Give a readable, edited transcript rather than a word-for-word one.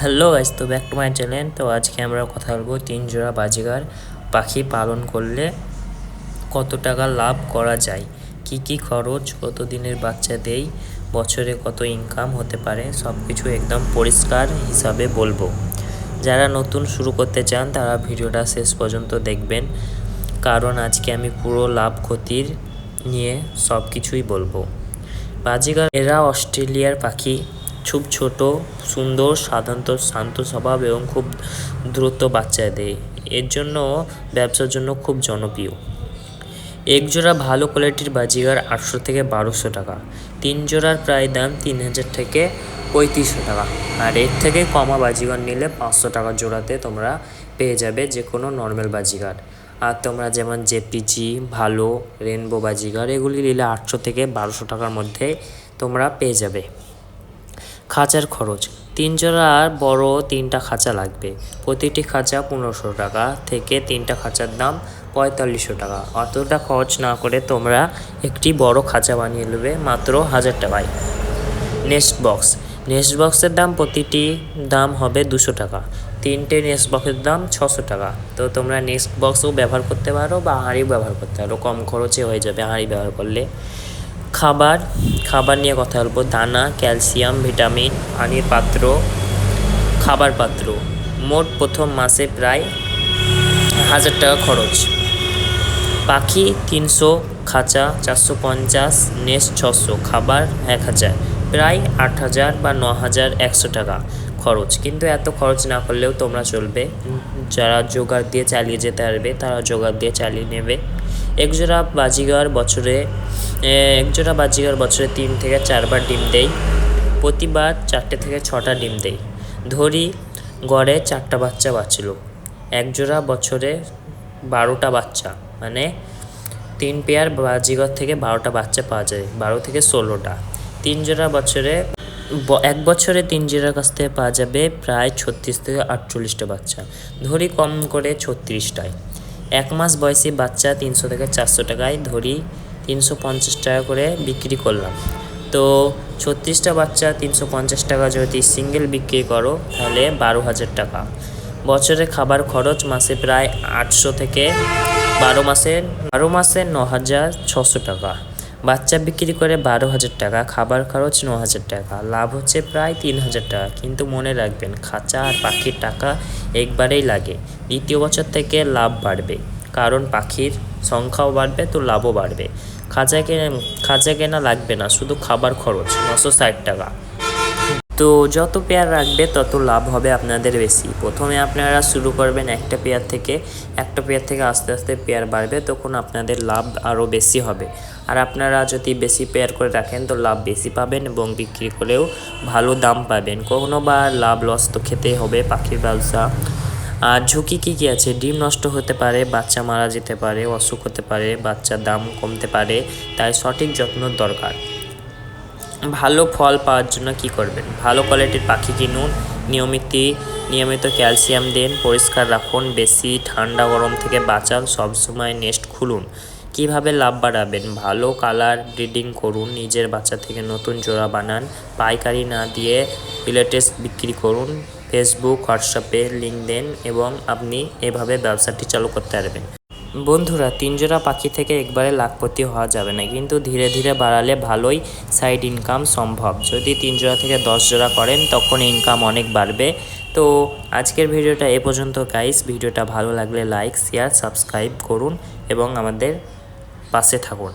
Hello guys, তো back to my channel. তো আজকে আমরা কথা বলবো 3 জোড়া বাজিগার পাখি পালন করলে কত টাকা লাভ করা যায়, কি কি খরচ, কত দিনের বাচ্চা দেই, বছরে কত ইনকাম হতে পারে, সব কিছু একদম পরিষ্কার হিসাবে বলবো। যারা নতুন শুরু করতে চান তারা ভিডিওটা শেষ পর্যন্ত দেখবেন, কারণ আজকে আমি পুরো লাভ ক্ষতির নিয়ে সব কিছুই বলবো। বাজিগার এরা অস্ট্রেলিয়ার পাখি, খুব ছোট, সুন্দর, সাধারণত শান্ত স্বভাব এবং খুব দ্রুত বাচ্চা দেয়। এর জন্য ব্যবসার জন্য খুব জনপ্রিয়। এক জোড়া ভালো কোয়ালিটির বাজিগার 800 থেকে 1200 টাকা, 3 জোড়ার প্রায় দাম 3000 থেকে 3500 টাকা। আর এর থেকে কমা বাজিগার নিলে 500 টাকা জোড়াতে তোমরা পেয়ে যাবে যে কোনো নর্মাল বাজিগার। আর তোমরা যেমন জেপিজি, ভালো, রেনবো বাজিগার এগুলি নিলে 800 থেকে 1200 টাকার মধ্যে তোমরা পেয়ে যাবে। খাঁচার খরচ 3 জোড়ার বড় 3টা খাঁচা লাগবে, প্রতিটি খাঁচা 1500 টাকা থেকে 3টা খাঁচার দাম 4500 টাকা। অতটা খরচ না করে তোমরা একটি বড় খাঁচা বানিয়ে নেবে মাত্র 1000 টাকায়। নেস্ট বক্সের দাম প্রতিটি দাম হবে 200 টাকা, 3টে নেস্ট বক্সের দাম 600 টাকা। তো তোমরা নেস্ট বক্সও ব্যবহার করতে পারো বা হাঁড়িও ব্যবহার করতে পারো, কম খরচে হয়ে যাবে হাঁড়ি ব্যবহার করলে। খাবার নিয়ে কথা বলবো। দানা, ক্যালসিয়াম, ভিটামিন, পানির পাত্র, খাবার পাত্র। মোট প্রথম মাসে প্রায় 1000 টাকা খরচ। পাখি 300, খাঁচা 450, নেস্ট 600, খাবার 1000, প্রায় 8000 বা 9100 টাকা খরচ। কিন্তু এত খরচ না করলেও তোমরা চলবে, যারা জোগাড় দিয়ে চালিয়ে যেতে পারবে তারা জোগাড় দিয়ে চালিয়ে নেবে। এক জোড়া বাজিগার বছরে 3 থেকে 4 বার ডিম দেয়, প্রতিবার 4টে থেকে 6টা ডিম দেয়। ধরি গড়ে 4টা বাচ্চা বাঁচল, এক জোড়া বছরে 12টা বাচ্চা, মানে 3 পেয়ার বাজিগার থেকে 12টা বাচ্চা পাওয়া যায়, 12 থেকে 16টা। 3 জোড়া এক বছরে 3 জোড়ার কাছ থেকে পাওয়া যাবে প্রায় 36 থেকে 48টা বাচ্চা, ধরি কম করে 36টায়। 1 মাস বয়সী বাচ্চা 300 থেকে 400 টাকায়, ধরি 350 টাকা করে বিক্রি করলাম। তো 36টা বাচ্চা 350 টাকা যদি সিঙ্গেল বিক্রি করো তাহলে 12,000 টাকা। বছরে খাবার খরচ মাসে প্রায় 800 থেকে 12 মাসে 9,600 টাকা। বাচ্চা বিক্রি করে 12,000 টাকা, খাবার খরচ 9,000 টাকা, লাভ হচ্ছে প্রায় 3,000 টাকা। কিন্তু মনে রাখবেন, খাঁচা আর পাখির টাকা একবারেই লাগে, দ্বিতীয় বছর থেকে লাভ বাড়বে, কারণ পাখির সংখ্যাও বাড়বে তো লাভও বাড়বে। খাঁচা কেনা লাগবে না, শুধু খাবার খরচ 960 টাকা। তো যত পেয়ার রাখবে তত লাভ হবে আপনাদের বেশি। প্রথমে আপনারা শুরু করবেন একটা পেয়ার থেকে, আস্তে আস্তে পেয়ার বাড়বে, তখন আপনাদের লাভ আরও বেশি হবে। আর আপনারা যদি বেশি পেয়ার করে রাখেন তো লাভ বেশি পাবেন এবং বিক্রি করেও ভালো দাম পাবেন। কখনো বা লাভ লস তো খেতেই হবে পাখির ব্যবসা। আর ঝুঁকি কী কী আছে? ডিম নষ্ট হতে পারে, বাচ্চা মারা যেতে পারে, অসুখ হতে পারে, বাচ্চার দাম কমতে পারে, তাই সঠিক যত্ন দরকার। ভালো ফল পাওয়ার জন্য কি করবেন? ভালো কোয়ালিটির পাখি কিনুন, নিয়মিত ক্যালসিয়াম দিন, পরিষ্কার রাখুন, বেশি ঠান্ডা গরম থেকে বাঁচান, সবসময় নেস্ট খুলুন। কিভাবে লাভ বাড়াবেন? ভালো কালার ব্রিডিং করুন, নিজের বাচ্চা থেকে নতুন জোড়া বানান, পাইকারি না দিয়ে রিলেটেড বিক্রি করুন, ফেসবুক, হোয়াটসঅ্যাপে লিঙ্ক দেন এবং আপনি এভাবে ব্যবসাটি চালু করতে পারবেন। বন্ধুরা, 3 জোড়া পাখি থেকে একবারে লাখপতি হওয়া যাবে না, কিন্তু ধীরে ধীরে বাড়ালে ভালোই সাইড ইনকাম সম্ভব। যদি 3 জোড়া থেকে 10 জোড়া করেন তখন ইনকাম অনেক বাড়বে। তো আজকের ভিডিওটা এ পর্যন্ত গাইস। ভিডিওটা ভালো লাগলে লাইক, শেয়ার, সাবস্ক্রাইব করুন এবং আমাদের পাশে থাকুন।